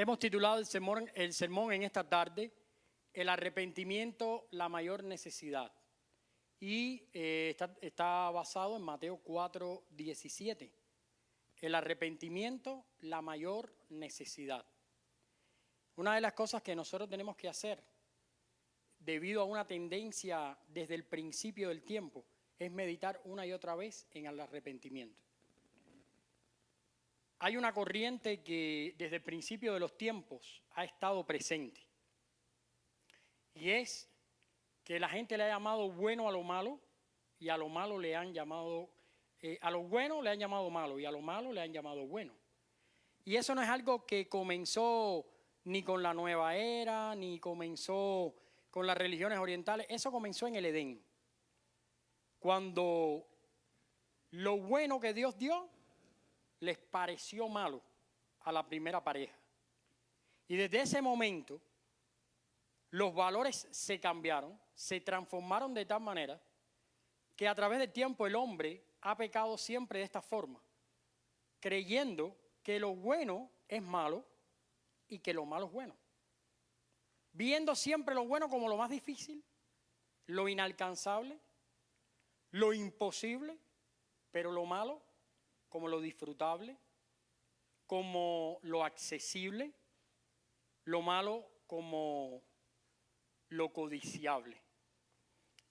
Hemos titulado el sermón en esta tarde, El arrepentimiento, la mayor necesidad. Y está basado en Mateo 4:17. El arrepentimiento, la mayor necesidad. Una de las cosas que nosotros tenemos que hacer, debido a una tendencia desde el principio del tiempo, es meditar una y otra vez en el arrepentimiento. Hay una corriente que desde el principio de los tiempos ha estado presente. Y es que la gente le ha llamado bueno a lo malo y a lo malo le han llamado, a lo bueno le han llamado malo y a lo malo le han llamado bueno. Y eso no es algo que comenzó ni con la nueva era, ni comenzó con las religiones orientales. Eso comenzó en el Edén. Cuando lo bueno que Dios dio les pareció malo a la primera pareja. Y desde ese momento los valores se cambiaron, se transformaron de tal manera que a través del tiempo el hombre ha pecado siempre de esta forma, creyendo que lo bueno es malo y que lo malo es bueno. Viendo siempre lo bueno como lo más difícil, lo inalcanzable, lo imposible, pero lo malo como lo disfrutable, como lo accesible, lo malo como lo codiciable.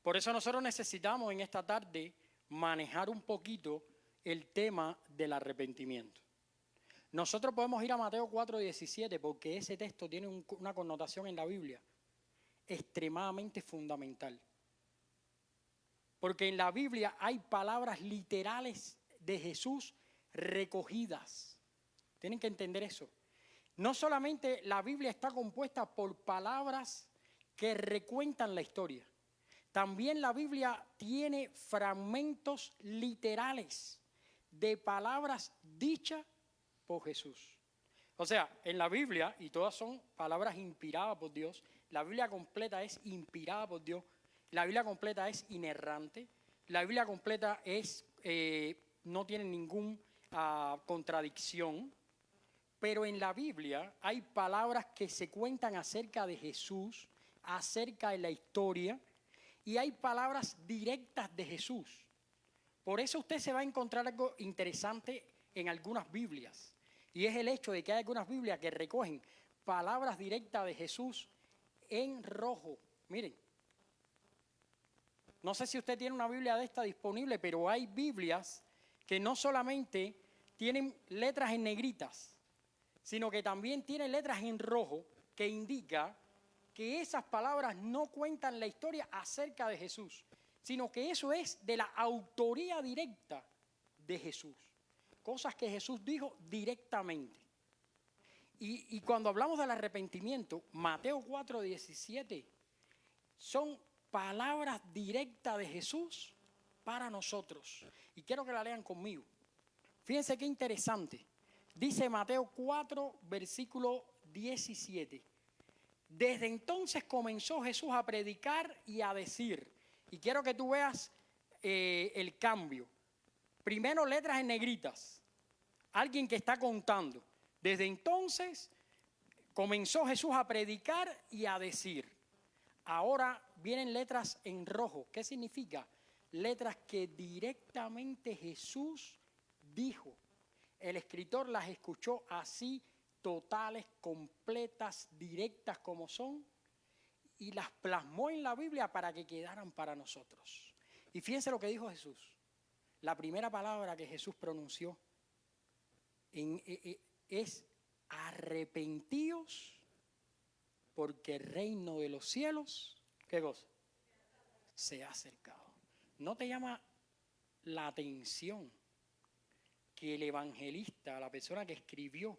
Por eso nosotros necesitamos en esta tarde manejar un poquito el tema del arrepentimiento. Nosotros podemos ir a Mateo 4:17 porque ese texto tiene una connotación en la Biblia extremadamente fundamental. Porque en la Biblia hay palabras literales de Jesús recogidas. Tienen que entender eso. No solamente la Biblia está compuesta por palabras que recuentan la historia. También la Biblia tiene fragmentos literales de palabras dichas por Jesús. O sea, en la Biblia, y todas son palabras inspiradas por Dios, la Biblia completa es inspirada por Dios, la Biblia completa es inerrante, la Biblia completa es, no tiene ninguna contradicción, pero en la Biblia hay palabras que se cuentan acerca de Jesús, acerca de la historia, y hay palabras directas de Jesús. Por eso usted se va a encontrar algo interesante en algunas Biblias, y es el hecho de que hay algunas Biblias que recogen palabras directas de Jesús en rojo. Miren, no sé si usted tiene una Biblia de esta disponible, pero hay Biblias que no solamente tienen letras en negritas, sino que también tienen letras en rojo que indica que esas palabras no cuentan la historia acerca de Jesús, sino que eso es de la autoría directa de Jesús. Cosas que Jesús dijo directamente. Y cuando hablamos del arrepentimiento, Mateo 4:17 son palabras directas de Jesús para nosotros. Y quiero que la lean conmigo. Fíjense qué interesante. Dice Mateo 4, versículo 17. Desde entonces comenzó Jesús a predicar y a decir. Y quiero que tú veas el cambio. Primero letras en negritas. Alguien que está contando. Desde entonces comenzó Jesús a predicar y a decir. Ahora vienen letras en rojo. ¿Qué significa? Letras que directamente Jesús dijo. El escritor las escuchó así, totales, completas, directas como son, y las plasmó en la Biblia para que quedaran para nosotros. Y fíjense lo que dijo Jesús. La primera palabra que Jesús pronunció es arrepentíos, porque el reino de los cielos, ¿qué cosa? Se ha acercado. ¿No te llama la atención que el evangelista, la persona que escribió,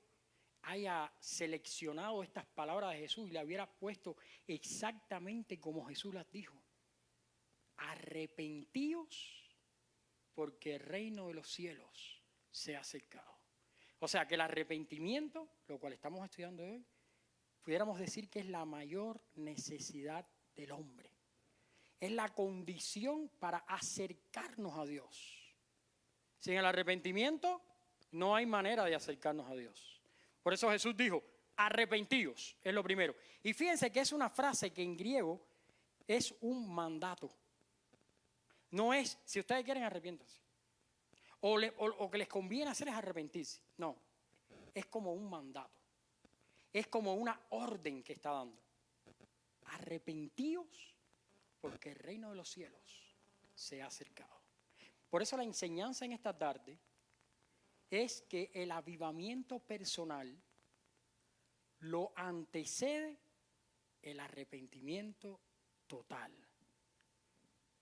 haya seleccionado estas palabras de Jesús y le hubiera puesto exactamente como Jesús las dijo? Arrepentíos, porque el reino de los cielos se ha acercado. O sea que el arrepentimiento, lo cual estamos estudiando hoy, pudiéramos decir que es la mayor necesidad del hombre. Es la condición para acercarnos a Dios. Sin el arrepentimiento no hay manera de acercarnos a Dios. Por eso Jesús dijo, Arrepentíos es lo primero. Y fíjense que es una frase que en griego es un mandato. No es, si ustedes quieren, arrepiéntanse. O que les conviene hacer es arrepentirse. No, es como un mandato. Es como una orden que está dando. Arrepentíos porque el reino de los cielos se ha acercado. Por eso la enseñanza en esta tarde es que el avivamiento personal lo antecede el arrepentimiento total.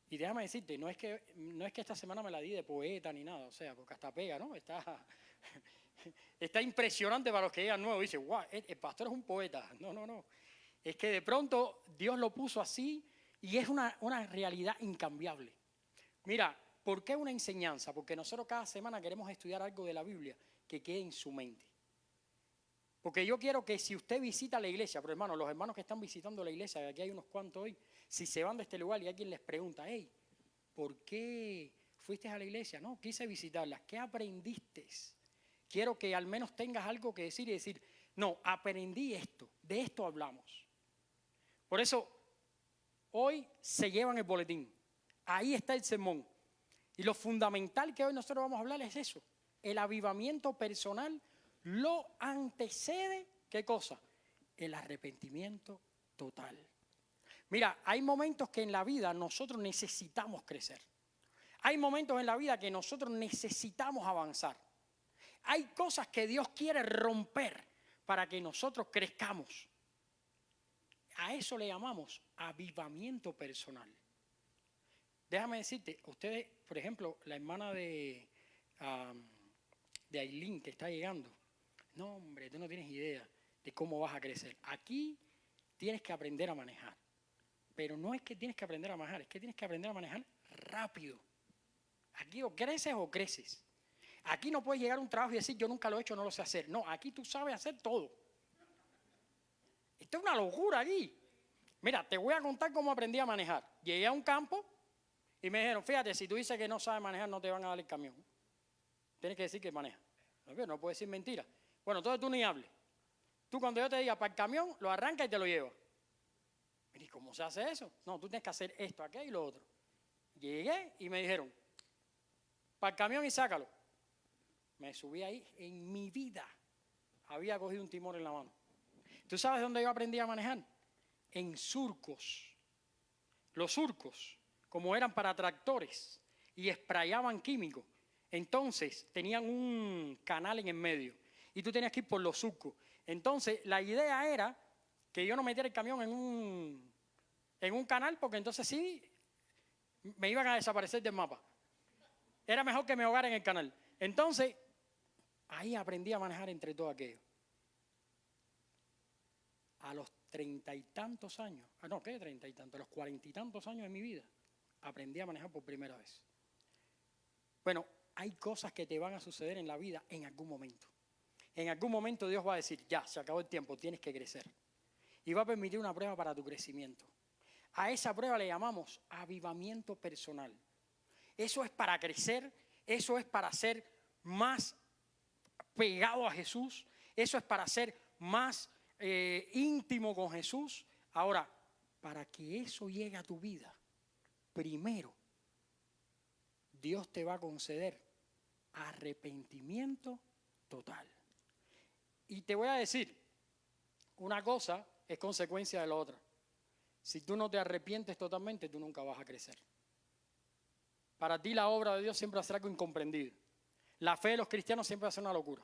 Y déjame decirte, no es que esta semana me la di de poeta ni nada, o sea, porque hasta pega, ¿no? Está impresionante para los que llegan nuevos. Dice, wow, el pastor es un poeta. No. Es que de pronto Dios lo puso así y es una realidad incambiable. Mira, ¿por qué una enseñanza? Porque nosotros cada semana queremos estudiar algo de la Biblia que quede en su mente. Porque yo quiero que si usted visita la iglesia, pero hermano, los hermanos que están visitando la iglesia, aquí hay unos cuantos hoy, si se van de este lugar y alguien les pregunta, hey, ¿por qué fuiste a la iglesia? No, quise visitarla. ¿Qué aprendiste? Quiero que al menos tengas algo que decir y decir, no, aprendí esto, de esto hablamos. Por eso, hoy se llevan el boletín. Ahí está el sermón. Y lo fundamental que hoy nosotros vamos a hablar es eso. El avivamiento personal lo antecede, ¿qué cosa? El arrepentimiento total. Mira, hay momentos que en la vida nosotros necesitamos crecer. Hay momentos en la vida que nosotros necesitamos avanzar. Hay cosas que Dios quiere romper para que nosotros crezcamos. A eso le llamamos avivamiento personal. Déjame decirte, ustedes, por ejemplo, la hermana de Aileen que está llegando, no hombre, tú no tienes idea de cómo vas a crecer. Aquí tienes que aprender a manejar, pero no es que tienes que aprender a manejar, es que tienes que aprender a manejar rápido. Aquí o creces o creces. Aquí no puedes llegar a un trabajo y decir yo nunca lo he hecho, no lo sé hacer. No, aquí tú sabes hacer todo. Esto es una locura aquí. Mira, te voy a contar cómo aprendí a manejar. Llegué a un campo y me dijeron, fíjate, si tú dices que no sabes manejar, no te van a dar el camión. Tienes que decir que manejas. No puedes decir mentira. Bueno, entonces tú ni hables. Tú cuando yo te diga para el camión, lo arrancas y te lo llevas. ¿Y cómo se hace eso? No, tú tienes que hacer esto, aquello y lo otro. Llegué y me dijeron, para el camión y sácalo. Me subí ahí, en mi vida había cogido un timón en la mano. ¿Tú sabes dónde yo aprendí a manejar? En surcos. Los surcos, como eran para tractores y sprayaban químicos, entonces tenían un canal en el medio y tú tenías que ir por los surcos. Entonces la idea era que yo no metiera el camión en un canal porque entonces sí me iban a desaparecer del mapa. Era mejor que me ahogara en el canal. Entonces ahí aprendí a manejar entre todo aquello. A los 30 y tantos años, a los 40 y tantos años de mi vida, aprendí a manejar por primera vez. Bueno, hay cosas que te van a suceder en la vida en algún momento. En algún momento Dios va a decir, ya, se acabó el tiempo, tienes que crecer. Y va a permitir una prueba para tu crecimiento. A esa prueba le llamamos avivamiento personal. Eso es para crecer, eso es para ser más pegado a Jesús, eso es para ser más íntimo con Jesús. Ahora, para que eso llegue a tu vida, primero, Dios te va a conceder arrepentimiento total. Y te voy a decir, una cosa es consecuencia de la otra. Si tú no te arrepientes totalmente, tú nunca vas a crecer. Para ti la obra de Dios siempre va a ser algo incomprendido. La fe de los cristianos siempre va a ser una locura.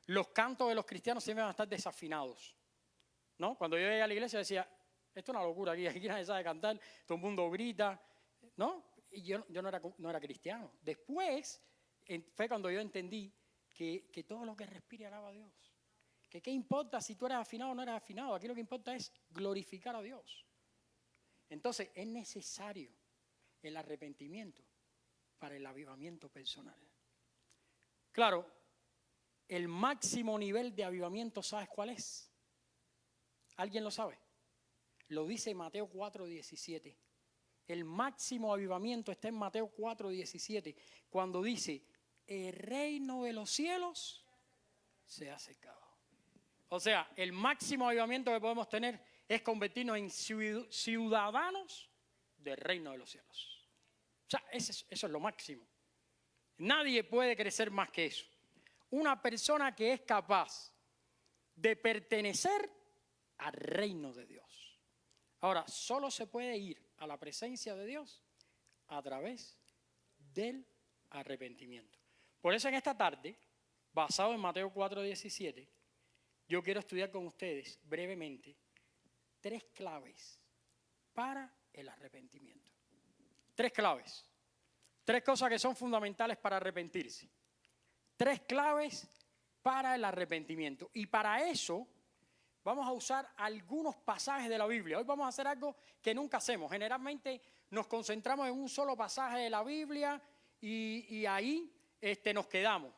Los cantos de los cristianos siempre van a estar desafinados, ¿no? Cuando yo llegué a la iglesia decía, esto es una locura aquí nadie sabe cantar, todo el mundo grita, ¿no? Y yo no era cristiano. Después fue cuando yo entendí que todo lo que respire alaba a Dios. Que qué importa si tú eres afinado o no eres afinado, aquí lo que importa es glorificar a Dios. Entonces es necesario el arrepentimiento para el avivamiento personal. Claro, el máximo nivel de avivamiento, ¿sabes cuál es? ¿Alguien lo sabe? Lo dice Mateo 4:17. El máximo avivamiento está en Mateo 4:17, cuando dice, el reino de los cielos se ha acercado. O sea, el máximo avivamiento que podemos tener es convertirnos en ciudadanos del reino de los cielos. O sea, eso es lo máximo. Nadie puede crecer más que eso. Una persona que es capaz de pertenecer al reino de Dios. Ahora, solo se puede ir a la presencia de Dios a través del arrepentimiento. Por eso en esta tarde, basado en Mateo 4:17, yo quiero estudiar con ustedes brevemente 3 claves para el arrepentimiento. 3 claves. 3 cosas que son fundamentales para arrepentirse. 3 claves para el arrepentimiento. Y para eso vamos a usar algunos pasajes de la Biblia. Hoy vamos a hacer algo que nunca hacemos. Generalmente nos concentramos en un solo pasaje de la Biblia y ahí nos quedamos.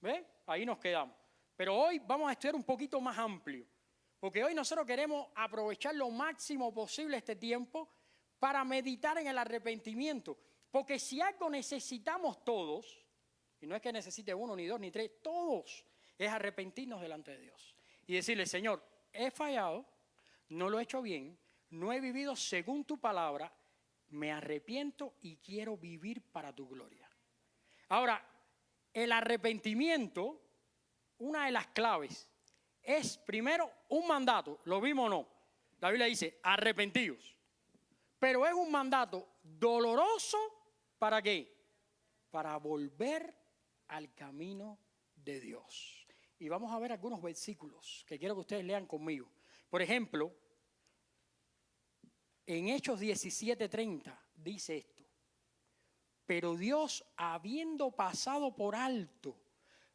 ¿Ves? Ahí nos quedamos. Pero hoy vamos a estudiar un poquito más amplio. Porque hoy nosotros queremos aprovechar lo máximo posible este tiempo para meditar en el arrepentimiento. Porque si algo necesitamos todos, y no es que necesite 1, ni 2, ni 3, todos, es arrepentirnos delante de Dios. Y decirle, Señor, he fallado, no lo he hecho bien, no he vivido según tu palabra, me arrepiento y quiero vivir para tu gloria. Ahora, el arrepentimiento, una de las claves, es primero un mandato, ¿lo vimos o no? La Biblia dice, arrepentidos. Pero es un mandato doloroso, ¿para qué? Para volver al camino de Dios. Y vamos a ver algunos versículos que quiero que ustedes lean conmigo. Por ejemplo, en Hechos 17:30 dice esto. Pero Dios, habiendo pasado por alto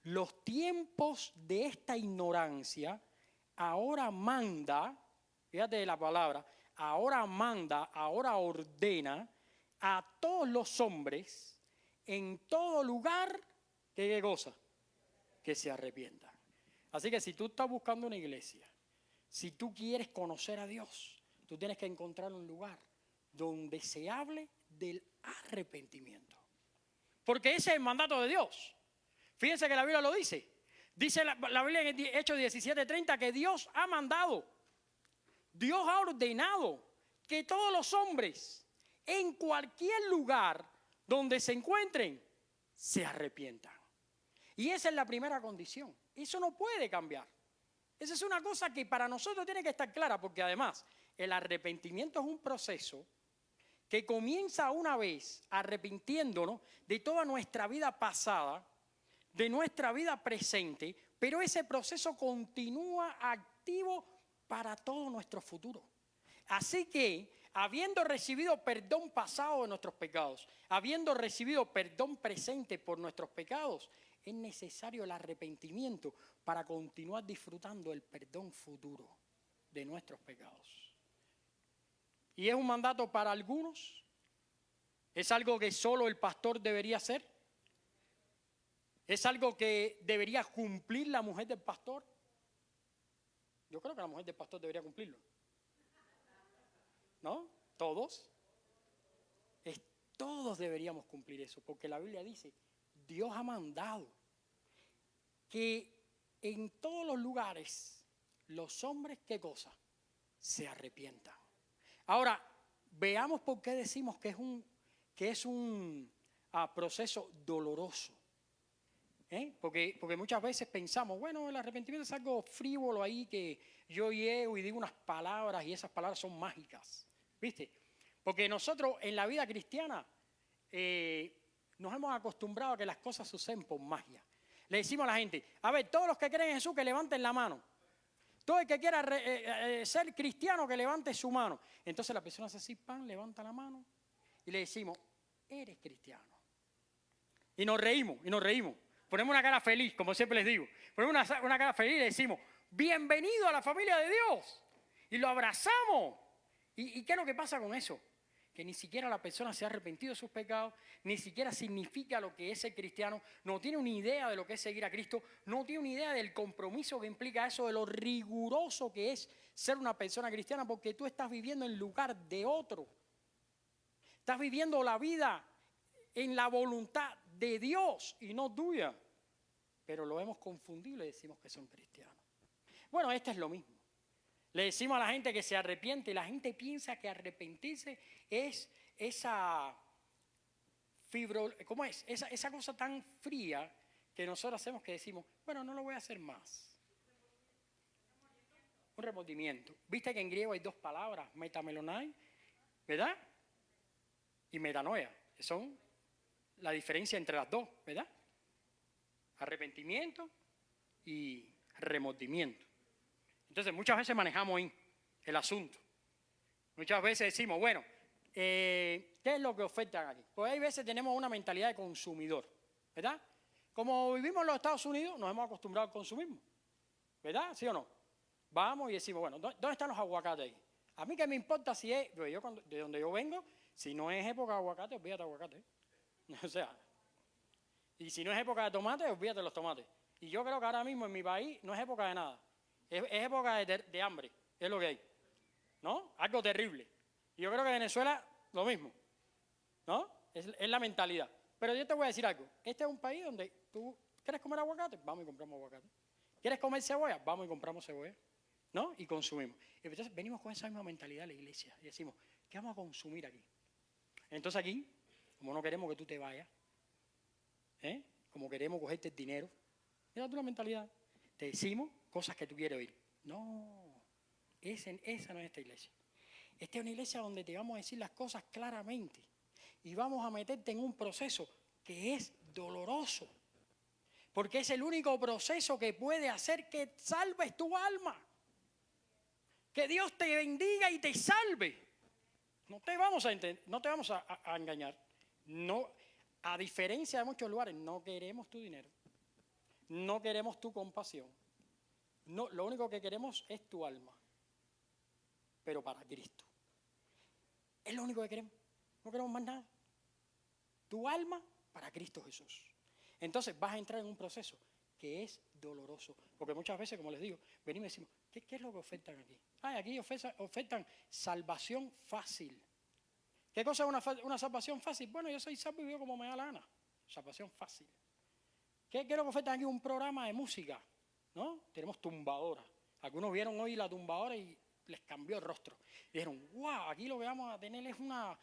los tiempos de esta ignorancia, ahora manda, fíjate la palabra, ahora manda, ahora ordena a todos los hombres en todo lugar, ¿qué cosa? Que se arrepientan. Así que si tú estás buscando una iglesia, si tú quieres conocer a Dios, tú tienes que encontrar un lugar donde se hable del arrepentimiento. Porque ese es el mandato de Dios. Fíjense que la Biblia lo dice. Dice la Biblia en Hechos 17:30 que Dios ha mandado, Dios ha ordenado que todos los hombres en cualquier lugar donde se encuentren se arrepientan. Y esa es la primera condición. Eso no puede cambiar. Esa es una cosa que para nosotros tiene que estar clara, porque además el arrepentimiento es un proceso que comienza una vez arrepintiéndonos de toda nuestra vida pasada, de nuestra vida presente, pero ese proceso continúa activo para todo nuestro futuro. Así que, habiendo recibido perdón pasado de nuestros pecados, habiendo recibido perdón presente por nuestros pecados, es necesario el arrepentimiento para continuar disfrutando el perdón futuro de nuestros pecados. ¿Y es un mandato para algunos? ¿Es algo que solo el pastor debería hacer? ¿Es algo que debería cumplir la mujer del pastor? Yo creo que la mujer del pastor debería cumplirlo. ¿No? ¿Todos? Todos deberíamos cumplir eso, porque la Biblia dice, Dios ha mandado que en todos los lugares los hombres, ¿qué cosa? Se arrepientan. Ahora, veamos por qué decimos que es un proceso doloroso. Porque muchas veces pensamos, bueno, el arrepentimiento es algo frívolo ahí que yo llego y digo unas palabras y esas palabras son mágicas, ¿viste? Porque nosotros en la vida cristiana nos hemos acostumbrado a que las cosas suceden por magia. Le decimos a la gente, a ver, todos los que creen en Jesús que levanten la mano. Todo el que quiera ser cristiano que levante su mano. Entonces la persona hace así, pan, levanta la mano y le decimos, eres cristiano. Y nos reímos. Ponemos una cara feliz, como siempre les digo. Ponemos una cara feliz y le decimos, bienvenido a la familia de Dios. Y lo abrazamos. ¿Y qué es lo que pasa con eso? Que ni siquiera la persona se ha arrepentido de sus pecados, ni siquiera significa lo que es ser cristiano, no tiene una idea de lo que es seguir a Cristo, no tiene una idea del compromiso que implica eso, de lo riguroso que es ser una persona cristiana, porque tú estás viviendo en lugar de otro. Estás viviendo la vida en la voluntad de Dios y no tuya. Pero lo hemos confundido y decimos que son cristianos. Bueno, este es lo mismo. Le decimos a la gente que se arrepiente y la gente piensa que arrepentirse es esa ¿cómo es? Esa cosa tan fría que nosotros hacemos que decimos, bueno, no lo voy a hacer más. Un remordimiento. Viste que en griego hay dos palabras, metamelonai, ¿verdad? Y metanoia, que son la diferencia entre las dos, ¿verdad? Arrepentimiento y remordimiento. Entonces muchas veces manejamos ahí el asunto. Muchas veces decimos, bueno, ¿qué es lo que ofertan aquí? Pues hay veces tenemos una mentalidad de consumidor, ¿verdad? Como vivimos en los Estados Unidos, nos hemos acostumbrado al consumismo, ¿verdad? ¿Sí o no? Vamos y decimos, bueno, ¿dónde están los aguacates ahí? A mí qué me importa si es, de donde yo vengo, si no es época de aguacate, olvídate de aguacate. O sea, y si no es época de tomate, olvídate de los tomates. Y yo creo que ahora mismo en mi país no es época de nada. Es época de hambre, es lo que hay, ¿no? Algo terrible. Y yo creo que en Venezuela lo mismo, ¿no? Es la mentalidad. Pero yo te voy a decir algo. Este es un país donde tú quieres comer aguacate, vamos y compramos aguacate. ¿Quieres comer cebolla? Vamos y compramos cebolla, ¿no? Y consumimos. Y entonces venimos con esa misma mentalidad a la iglesia y decimos, ¿qué vamos a consumir aquí? Entonces aquí, como no queremos que tú te vayas, como queremos cogerte el dinero, esa es la mentalidad. Te decimos cosas que tú quieres oír. No, esa no es esta iglesia. Esta es una iglesia donde te vamos a decir las cosas claramente y vamos a meterte en un proceso que es doloroso, porque es el único proceso que puede hacer que salves tu alma, que Dios te bendiga y te salve. No te vamos a engañar. No, a diferencia de muchos lugares, no queremos tu dinero, no queremos tu compasión. No, lo único que queremos es tu alma, pero para Cristo. Es lo único que queremos. No queremos más nada. Tu alma para Cristo Jesús. Entonces vas a entrar en un proceso que es doloroso. Porque muchas veces, como les digo, venimos y decimos, ¿qué es lo que ofertan aquí? Aquí ofertan salvación fácil. ¿Qué cosa es una salvación fácil? Bueno, yo soy salvo y vivo como me da la gana. Salvación fácil. ¿Qué es lo que ofertan aquí? Un programa de música, ¿no? Tenemos tumbadora. Algunos vieron hoy la tumbadora y les cambió el rostro. Dijeron, wow, aquí lo que vamos a tener es una...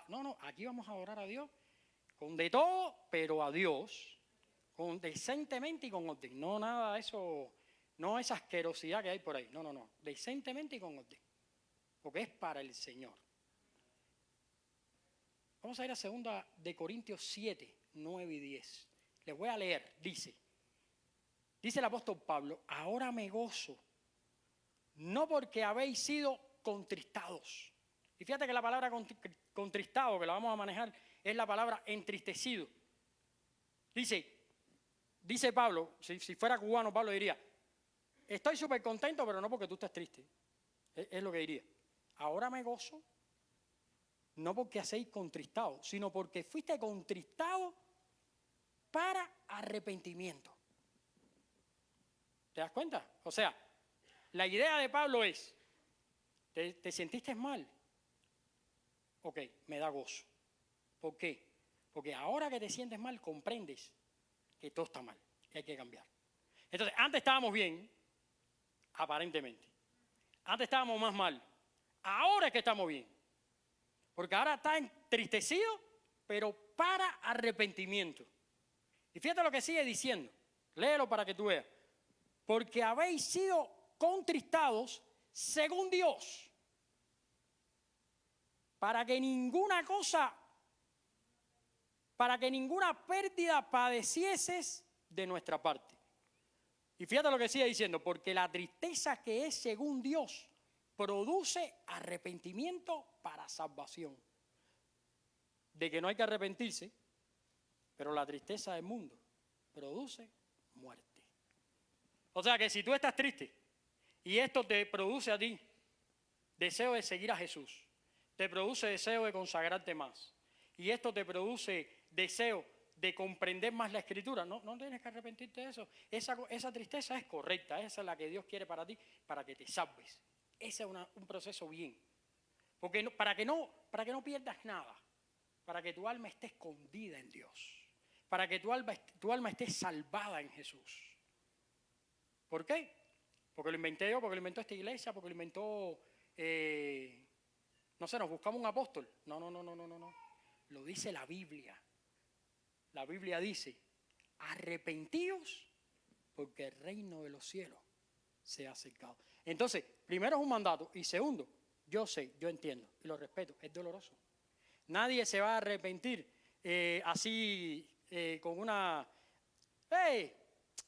No, aquí vamos a adorar a Dios con de todo, pero a Dios, con decentemente y con orden. No nada de eso, no esa asquerosidad que hay por ahí. No, decentemente y con orden. Porque es para el Señor. Vamos a ir a 2 de Corintios 7, 9 y 10. Les voy a leer, dice el apóstol Pablo, ahora me gozo, no porque habéis sido contristados. Y fíjate que la palabra contristado, que la vamos a manejar, es la palabra entristecido. Dice Pablo, si fuera cubano, Pablo diría, estoy súper contento, pero no porque tú estés triste. Es lo que diría. Ahora me gozo, no porque hacéis contristado, sino porque fuiste contristado para arrepentimiento. ¿Te das cuenta? O sea, la idea de Pablo es, ¿te sentiste mal? Ok, me da gozo. ¿Por qué? Porque ahora que te sientes mal, comprendes que todo está mal, que hay que cambiar. Entonces, antes estábamos bien, aparentemente. Antes estábamos más mal. Ahora es que estamos bien. Porque ahora está entristecido, pero para arrepentimiento. Y fíjate lo que sigue diciendo. Léelo para que tú veas. Porque habéis sido contristados según Dios, para que ninguna pérdida padecieses de nuestra parte. Y fíjate lo que sigue diciendo, porque la tristeza que es según Dios produce arrepentimiento para salvación. De que no hay que arrepentirse, pero la tristeza del mundo produce muerte. O sea que si tú estás triste y esto te produce a ti deseo de seguir a Jesús, te produce deseo de consagrarte más, y esto te produce deseo de comprender más la Escritura, no tienes que arrepentirte de eso. Esa tristeza es correcta, esa es la que Dios quiere para ti, para que te salves. Ese es un proceso bien. Porque para que no pierdas nada, para que tu alma esté escondida en Dios, para que tu alma esté salvada en Jesús. ¿Por qué? porque lo inventé yo, porque lo inventó esta iglesia, porque lo inventó, no sé, nos buscamos un apóstol. No. Lo dice la Biblia. La Biblia dice, arrepentíos porque el reino de los cielos se ha acercado. Entonces, primero es un mandato y segundo, yo sé, yo entiendo y lo respeto, es doloroso. Nadie se va a arrepentir así con una... ¡Hey!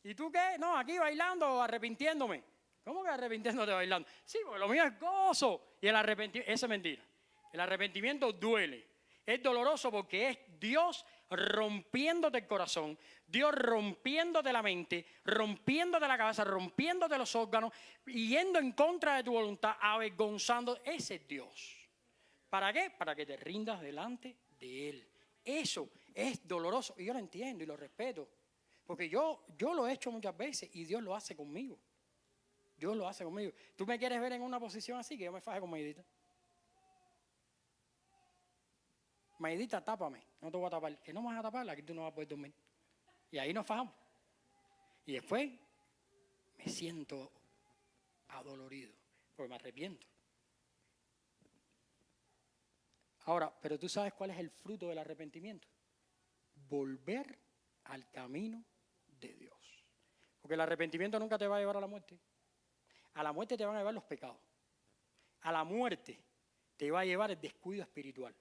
¿Y tú qué? No, aquí bailando, arrepintiéndome. ¿Cómo que arrepintiéndote bailando? Sí, porque lo mío es gozo. Y el arrepentimiento, eso es mentira. El arrepentimiento duele. Es doloroso porque es Dios rompiéndote el corazón, Dios rompiéndote la mente, rompiéndote la cabeza, rompiéndote los órganos, yendo en contra de tu voluntad, avergonzando. Ese es Dios. ¿Para qué? Para que te rindas delante de Él. Eso es doloroso y yo lo entiendo y lo respeto. Porque yo lo he hecho muchas veces y Dios lo hace conmigo. Dios lo hace conmigo. ¿Tú me quieres ver en una posición así? Que yo me faje con Maidita. Maidita, tápame. No te voy a tapar. Que no me vas a tapar, aquí tú no vas a poder dormir. Y ahí nos fajamos. Y después me siento adolorido. Porque me arrepiento. Ahora, pero tú sabes cuál es el fruto del arrepentimiento. Volver al camino de Dios. Porque el arrepentimiento nunca te va a llevar a la muerte. A la muerte te van a llevar los pecados. A la muerte te va a llevar el descuido espiritual.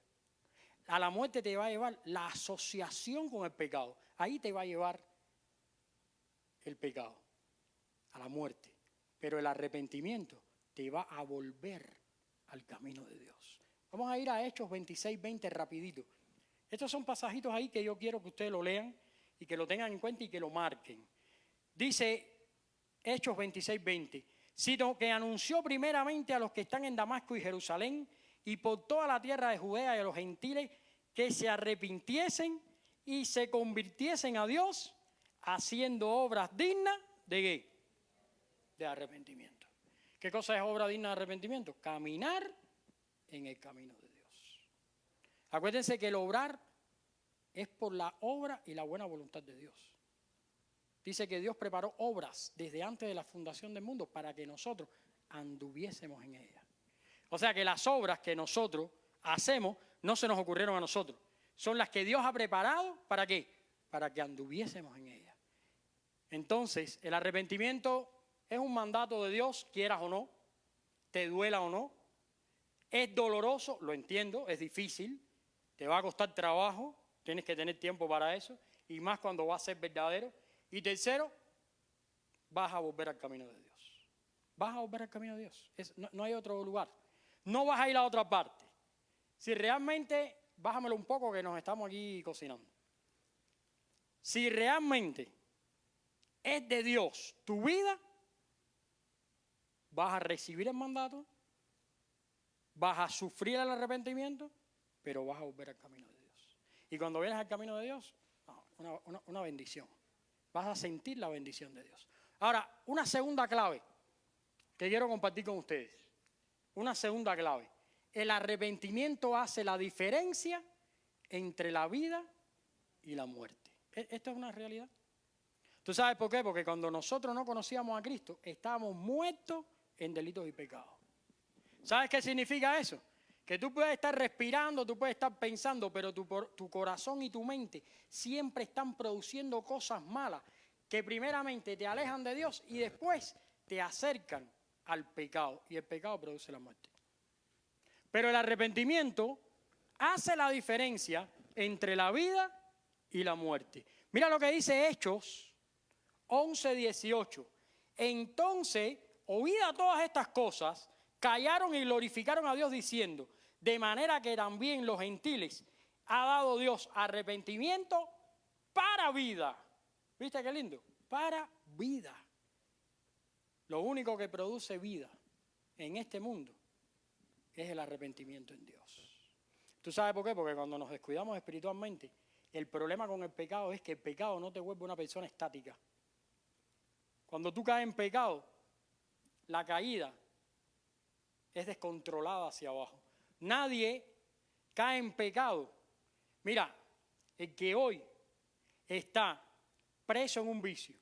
A la muerte te va a llevar la asociación con el pecado. Ahí te va a llevar el pecado. A la muerte. Pero el arrepentimiento te va a volver al camino de Dios. Vamos a ir a Hechos 26:20 rapidito. Estos son pasajitos ahí que yo quiero que ustedes lo lean y que lo tengan en cuenta y que lo marquen. Dice Hechos 26:20, sino que anunció primeramente a los que están en Damasco y Jerusalén y por toda la tierra de Judea y a los gentiles que se arrepintiesen y se convirtiesen a Dios haciendo obras dignas de ¿qué? De arrepentimiento. ¿Qué cosa es obra digna de arrepentimiento? Caminar en el camino de Dios. Acuérdense que el obrar es por la obra y la buena voluntad de Dios. Dice que Dios preparó obras desde antes de la fundación del mundo para que nosotros anduviésemos en ellas. O sea que las obras que nosotros hacemos no se nos ocurrieron a nosotros. Son las que Dios ha preparado, ¿para qué? Para que anduviésemos en ellas. Entonces, el arrepentimiento es un mandato de Dios, quieras o no, te duela o no. Es doloroso, lo entiendo, es difícil, te va a costar trabajo, tienes que tener tiempo para eso, y más cuando va a ser verdadero. Y tercero, vas a volver al camino de Dios. Vas a volver al camino de Dios. No hay otro lugar. No vas a ir a otra parte. Si realmente, bájamelo un poco que nos estamos aquí cocinando. Si realmente es de Dios tu vida, vas a recibir el mandato, vas a sufrir el arrepentimiento, pero vas a volver al camino de Dios. Y cuando vienes al camino de Dios, una bendición. Vas a sentir la bendición de Dios. Ahora, una segunda clave que quiero compartir con ustedes. Una segunda clave. El arrepentimiento hace la diferencia entre la vida y la muerte. Esto es una realidad. ¿Tú sabes por qué? Porque cuando nosotros no conocíamos a Cristo, estábamos muertos en delitos y pecados. ¿Sabes qué significa eso? Que tú puedes estar respirando, tú puedes estar pensando, pero tu corazón y tu mente siempre están produciendo cosas malas que primeramente te alejan de Dios y después te acercan al pecado. Y el pecado produce la muerte. Pero el arrepentimiento hace la diferencia entre la vida y la muerte. Mira lo que dice Hechos 11:18. Entonces, oídas todas estas cosas, callaron y glorificaron a Dios diciendo, de manera que también los gentiles ha dado Dios arrepentimiento para vida. ¿Viste qué lindo? Para vida. Lo único que produce vida en este mundo es el arrepentimiento en Dios. ¿Tú sabes por qué? Porque cuando nos descuidamos espiritualmente, el problema con el pecado es que el pecado no te vuelve una persona estática. Cuando tú caes en pecado, la caída es descontrolada hacia abajo. Nadie cae en pecado. Mira, el que hoy está preso en un vicio,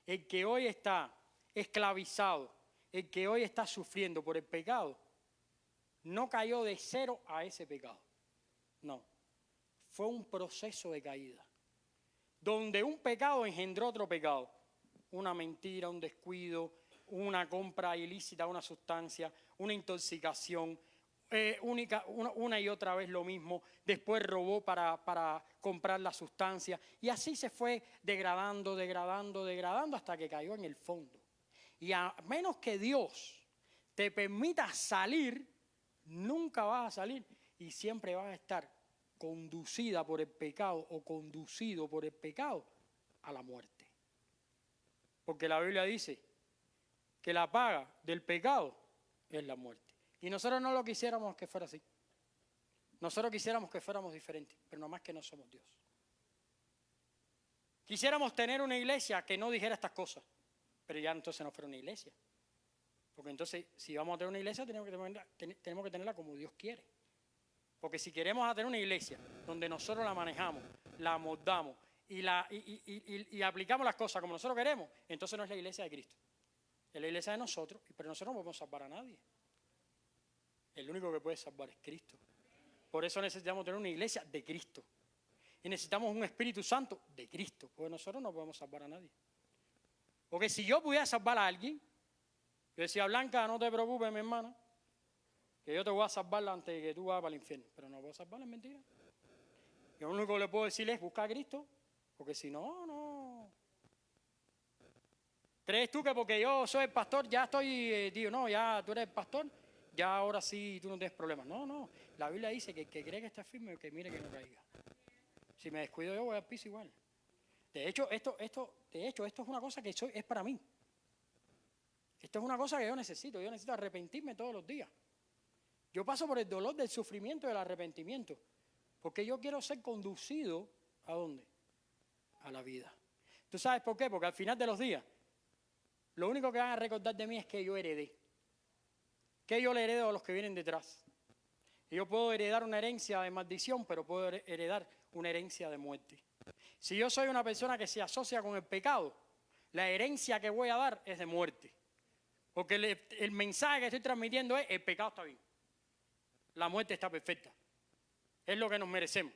el que hoy está esclavizado, el que hoy está sufriendo por el pecado, no cayó de cero a ese pecado. No, fue un proceso de caída, donde un pecado engendró otro pecado. Una mentira, un descuido, una compra ilícita de una sustancia, una intoxicación, una y otra vez lo mismo. Después robó para comprar la sustancia. Y así se fue degradando hasta que cayó en el fondo. Y a menos que Dios te permita salir, nunca vas a salir y siempre vas a estar conducida por el pecado o conducido por el pecado a la muerte. Porque la Biblia dice que la paga del pecado es la muerte. Y nosotros no lo quisiéramos que fuera así. Nosotros quisiéramos que fuéramos diferentes, pero nomás que no somos Dios. Quisiéramos tener una iglesia que no dijera estas cosas, pero ya entonces no fuera una iglesia. Porque entonces, si vamos a tener una iglesia, tenemos que tenerla como Dios quiere. Porque si queremos tener una iglesia donde nosotros la manejamos, la amoldamos y aplicamos las cosas como nosotros queremos, entonces no es la iglesia de Cristo. Es la iglesia de nosotros, pero nosotros no podemos salvar a nadie. El único que puede salvar es Cristo. Por eso necesitamos tener una iglesia de Cristo. Y necesitamos un Espíritu Santo de Cristo, porque nosotros no podemos salvar a nadie. Porque si yo pudiera salvar a alguien, yo decía, Blanca, no te preocupes, mi hermana, que yo te voy a salvar antes de que tú vayas para el infierno. Pero no puedo salvarla, es mentira. Yo lo único que le puedo decir es, busca a Cristo, porque si no, no. ¿Crees tú que porque yo soy el pastor, ya estoy, digo, no, ya tú eres el pastor, ya ahora sí tú no tienes problemas? No, no. La Biblia dice que el que cree que está firme, que mire que no caiga. Si me descuido yo, voy al piso igual. De hecho, esto es una cosa que es para mí. Esto es una cosa que yo necesito arrepentirme todos los días. Yo paso por el dolor del sufrimiento y del arrepentimiento, porque yo quiero ser conducido, ¿a dónde? A la vida. ¿Tú sabes por qué? Porque al final de los días, lo único que van a recordar de mí es que yo heredé. Que yo le heredo a los que vienen detrás. Y yo puedo heredar una herencia de maldición, pero puedo heredar una herencia de muerte. Si yo soy una persona que se asocia con el pecado, la herencia que voy a dar es de muerte. Porque el mensaje que estoy transmitiendo es: el pecado está bien, la muerte está perfecta, es lo que nos merecemos.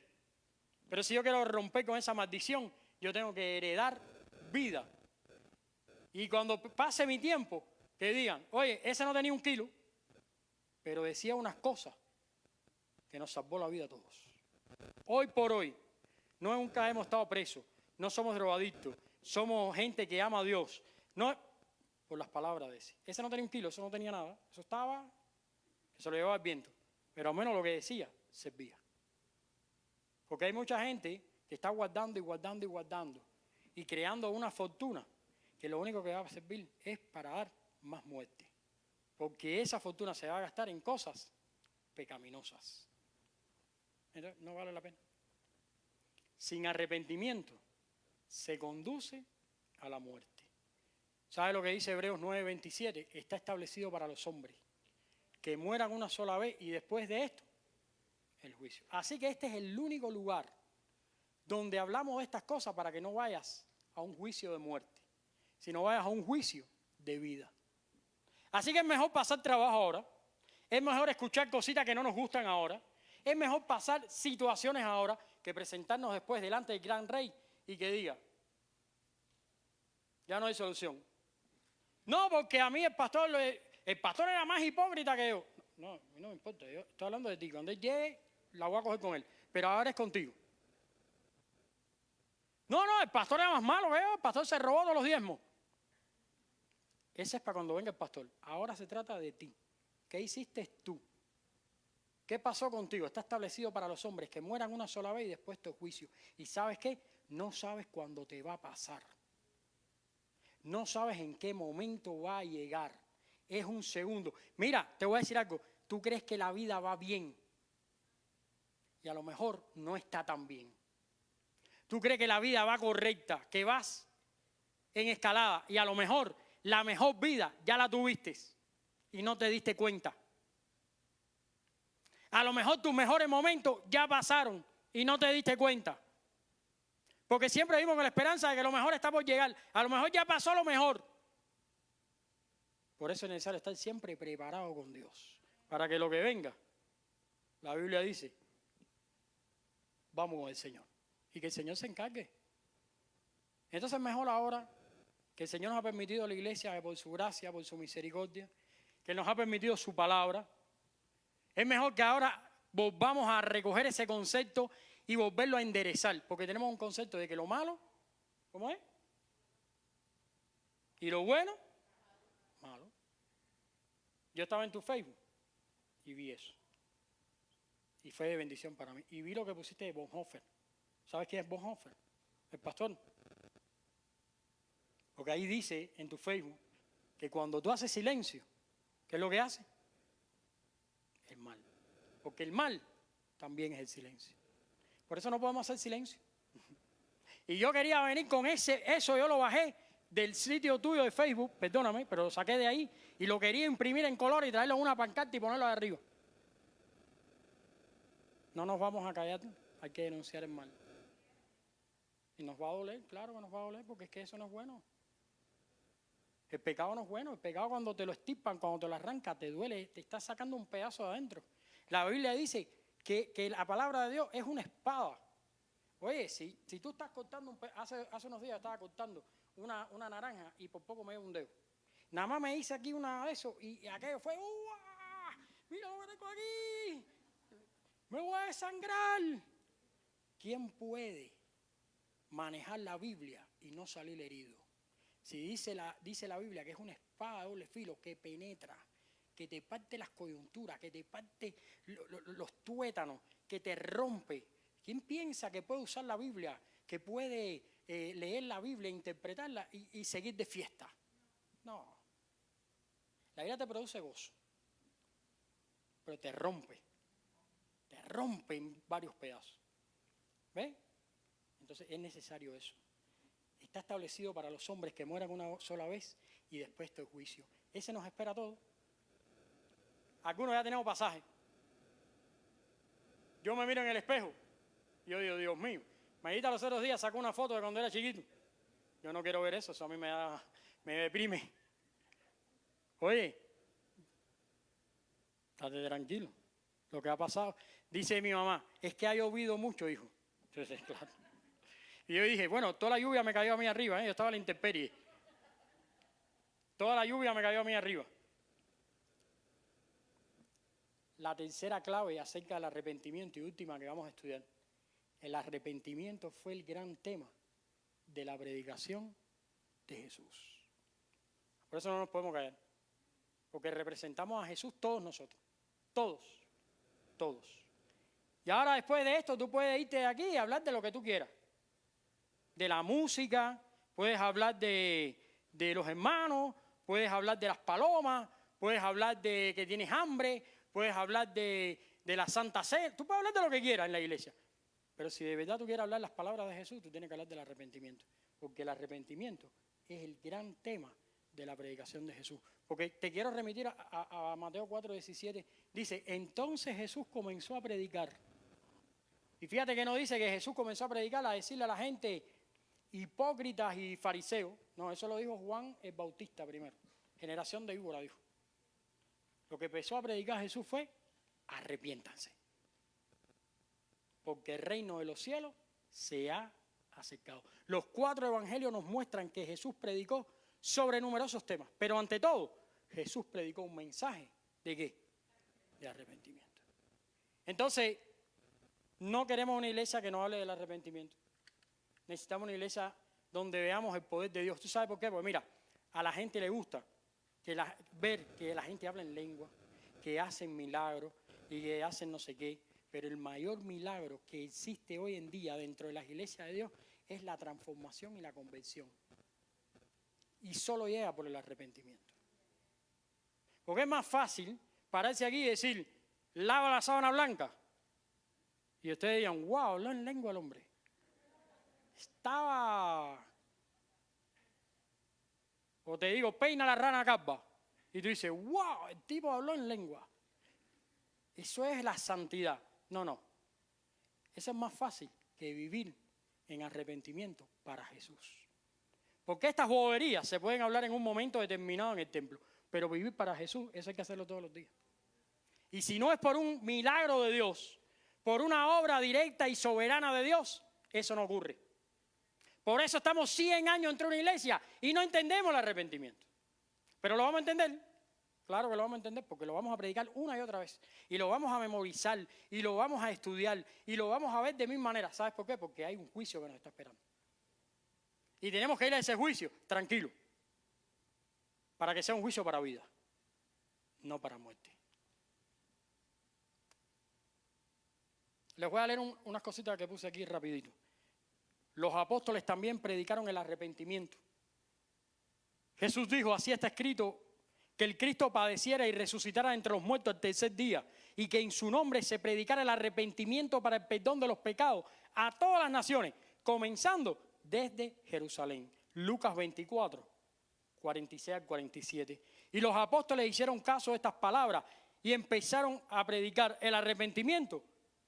Pero si yo quiero romper con esa maldición, yo tengo que heredar vida. Y cuando pase mi tiempo, que digan, oye, ese no tenía 1 kilo, pero decía unas cosas que nos salvó la vida a todos. Hoy por hoy, nunca hemos estado presos, no somos drogadictos, somos gente que ama a Dios. No por las palabras de ese. Ese no tenía 1 kilo, eso no tenía nada, eso estaba, que se lo llevaba el viento. Pero al menos lo que decía, servía. Porque hay mucha gente que está guardando y creando una fortuna que lo único que va a servir es para dar más muerte. Porque esa fortuna se va a gastar en cosas pecaminosas. Entonces, no vale la pena. Sin arrepentimiento se conduce a la muerte. ¿Sabe lo que dice Hebreos 9:27? Está establecido para los hombres que mueran una sola vez y después de esto, el juicio. Así que este es el único lugar donde hablamos de estas cosas para que no vayas a un juicio de muerte, sino vayas a un juicio de vida. Así que es mejor pasar trabajo ahora, es mejor escuchar cositas que no nos gustan ahora, es mejor pasar situaciones ahora que presentarnos después delante del gran rey y que diga, ya no hay solución. No, porque a mí el pastor era más hipócrita que yo. No, a mí no me importa, yo estoy hablando de ti. Cuando él llegue, la voy a coger con él, pero ahora es contigo. No, el pastor era más malo que yo, el pastor se robó todos los diezmos. Ese es para cuando venga el pastor. Ahora se trata de ti. ¿Qué hiciste tú? ¿Qué pasó contigo? Está establecido para los hombres que mueran una sola vez y después tu juicio. ¿Y sabes qué? No sabes cuándo te va a pasar. No sabes en qué momento va a llegar. Es un segundo. Mira, te voy a decir algo. Tú crees que la vida va bien y a lo mejor no está tan bien. Tú crees que la vida va correcta, que vas en escalada y a lo mejor la mejor vida ya la tuviste y no te diste cuenta. A lo mejor tus mejores momentos ya pasaron y no te diste cuenta. Porque siempre vivimos con la esperanza de que lo mejor está por llegar. A lo mejor ya pasó lo mejor. Por eso es necesario estar siempre preparado con Dios. Para que lo que venga, la Biblia dice, vamos al Señor. Y que el Señor se encargue. Entonces es mejor ahora que el Señor nos ha permitido a la iglesia, que por su gracia, por su misericordia, que nos ha permitido su palabra. Es mejor que ahora volvamos a recoger ese concepto y volverlo a enderezar. Porque tenemos un concepto de que lo malo, ¿cómo es? Y lo bueno, malo. Yo estaba en tu Facebook y vi eso. Y fue de bendición para mí. Y vi lo que pusiste de Bonhoeffer. ¿Sabes quién es Bonhoeffer? El pastor. Porque ahí dice en tu Facebook que cuando tú haces silencio, ¿qué es lo que hace? El mal. Porque el mal también es el silencio. Por eso no podemos hacer silencio. Y yo quería venir con eso yo lo bajé del sitio tuyo de Facebook, perdóname, pero lo saqué de ahí y lo quería imprimir en color y traerlo en una pancarta y ponerlo de arriba. No nos vamos a callar, hay que denunciar el mal. Y nos va a doler, claro que nos va a doler, porque es que eso no es bueno. El pecado no es bueno, el pecado cuando te lo estipan, cuando te lo arranca, te duele, te está sacando un pedazo de adentro. La Biblia dice que la palabra de Dios es una espada. Oye, si tú estás cortando, hace unos días estaba cortando una naranja y por poco me dio un dedo. Nada más me hice aquí una de eso y aquello fue, ¡uah! Mira lo que tengo aquí, me voy a desangrar. ¿Quién puede manejar la Biblia y no salir herido? Si dice la Biblia que es una espada de doble filo que penetra, que te parte las coyunturas, que te parte los tuétanos, que te rompe. ¿Quién piensa que puede usar la Biblia, que puede leer la Biblia, interpretarla y seguir de fiesta? No. La Biblia te produce gozo, pero te rompe en varios pedazos. ¿Ves? Entonces es necesario eso. Está establecido para los hombres que mueran una sola vez y después del juicio. Ese nos espera a todos. Algunos ya tenemos pasaje. Yo me miro en el espejo y yo digo, Dios mío, Mayita los otros días sacó una foto de cuando era chiquito. Yo no quiero ver eso a mí me deprime. Oye, estate tranquilo. Lo que ha pasado, dice mi mamá, es que ha llovido mucho, hijo. Entonces, claro. Y yo dije, bueno, toda la lluvia me cayó a mí arriba, yo estaba en la intemperie. Toda la lluvia me cayó a mí arriba. La tercera clave acerca del arrepentimiento y última que vamos a estudiar. El arrepentimiento fue el gran tema de la predicación de Jesús. Por eso no nos podemos callar. Porque representamos a Jesús todos nosotros. Todos. Y ahora después de esto tú puedes irte de aquí y hablar de lo que tú quieras. De la música, puedes hablar de los hermanos, puedes hablar de las palomas, puedes hablar de que tienes hambre, puedes hablar de la Santa Cena. Tú puedes hablar de lo que quieras en la iglesia. Pero si de verdad tú quieres hablar las palabras de Jesús, tú tienes que hablar del arrepentimiento. Porque el arrepentimiento es el gran tema de la predicación de Jesús. Porque te quiero remitir a Mateo 4:17. Dice, entonces Jesús comenzó a predicar. Y fíjate que no dice que Jesús comenzó a predicar, a decirle a la gente hipócritas y fariseos. No, eso lo dijo Juan el Bautista primero. Generación de víbora dijo. Lo que empezó a predicar Jesús fue, arrepiéntanse. Porque el reino de los cielos se ha acercado. Los 4 evangelios nos muestran que Jesús predicó sobre numerosos temas. Pero ante todo, Jesús predicó un mensaje ¿de qué? De arrepentimiento. Entonces, no queremos una iglesia que nos hable del arrepentimiento. Necesitamos una iglesia donde veamos el poder de Dios. ¿Tú sabes por qué? Porque mira, a la gente le gusta ver que la gente habla en lengua, que hacen milagros y que hacen no sé qué. Pero el mayor milagro que existe hoy en día dentro de las iglesias de Dios es la transformación y la conversión. Y solo llega por el arrepentimiento. Porque es más fácil pararse aquí y decir, lava la sábana blanca. Y ustedes digan, wow, habló en lengua el hombre. Estaba... O te digo, peina la rana calva. Y tú dices, wow, el tipo habló en lengua. Eso es la santidad. No. Eso es más fácil que vivir en arrepentimiento para Jesús. Porque estas boberías se pueden hablar en un momento determinado en el templo. Pero vivir para Jesús, eso hay que hacerlo todos los días. Y si no es por un milagro de Dios, por una obra directa y soberana de Dios, eso no ocurre. Por eso estamos 100 años entre una iglesia y no entendemos el arrepentimiento. Pero lo vamos a entender. Claro que lo vamos a entender porque lo vamos a predicar una y otra vez. Y lo vamos a memorizar y lo vamos a estudiar y lo vamos a ver de mil maneras. ¿Sabes por qué? Porque hay un juicio que nos está esperando. Y tenemos que ir a ese juicio tranquilo. Para que sea un juicio para vida, no para muerte. Les voy a leer unas cositas que puse aquí rapidito. Los apóstoles también predicaron el arrepentimiento. Jesús dijo, así está escrito, que el Cristo padeciera y resucitara entre los muertos al tercer día, y que en su nombre se predicara el arrepentimiento para el perdón de los pecados a todas las naciones, comenzando desde Jerusalén. Lucas 24, 46 al 47. Y los apóstoles hicieron caso de estas palabras y empezaron a predicar el arrepentimiento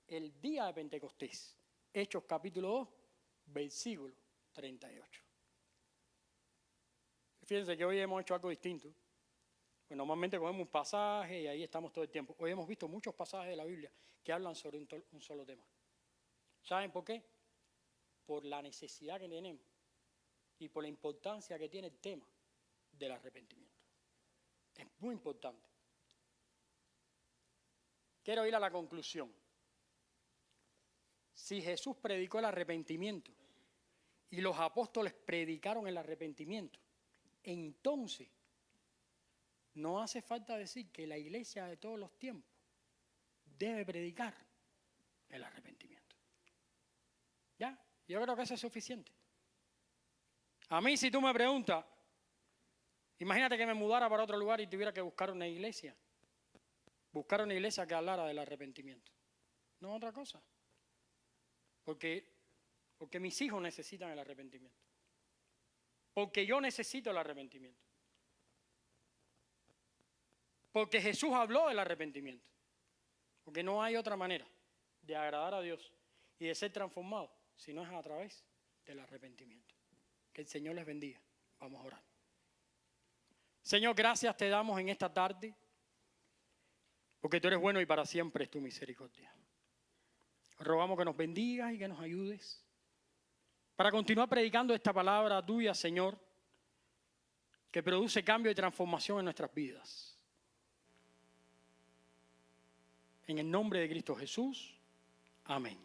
el día de Pentecostés. Hechos capítulo 2, versículo 38. Fíjense que hoy hemos hecho algo distinto. Pues normalmente cogemos un pasaje y ahí estamos todo el tiempo. Hoy hemos visto muchos pasajes de la Biblia que hablan sobre un solo tema. ¿Saben por qué? Por la necesidad que tenemos y por la importancia que tiene el tema del arrepentimiento. Es muy importante. Quiero ir a la conclusión. Si Jesús predicó el arrepentimiento y los apóstoles predicaron el arrepentimiento, entonces no hace falta decir que la iglesia de todos los tiempos debe predicar el arrepentimiento. ¿Ya? Yo creo que eso es suficiente. A mí, si tú me preguntas, imagínate que me mudara para otro lugar y tuviera que buscar una iglesia. Buscar una iglesia que hablara del arrepentimiento. No otra cosa. Porque mis hijos necesitan el arrepentimiento. Porque yo necesito el arrepentimiento. Porque Jesús habló del arrepentimiento. Porque no hay otra manera de agradar a Dios y de ser transformado si no es a través del arrepentimiento. Que el Señor les bendiga. Vamos a orar. Señor, gracias te damos en esta tarde, porque tú eres bueno y para siempre es tu misericordia. Rogamos que nos bendigas y que nos ayudes para continuar predicando esta palabra tuya, Señor, que produce cambio y transformación en nuestras vidas. En el nombre de Cristo Jesús, amén.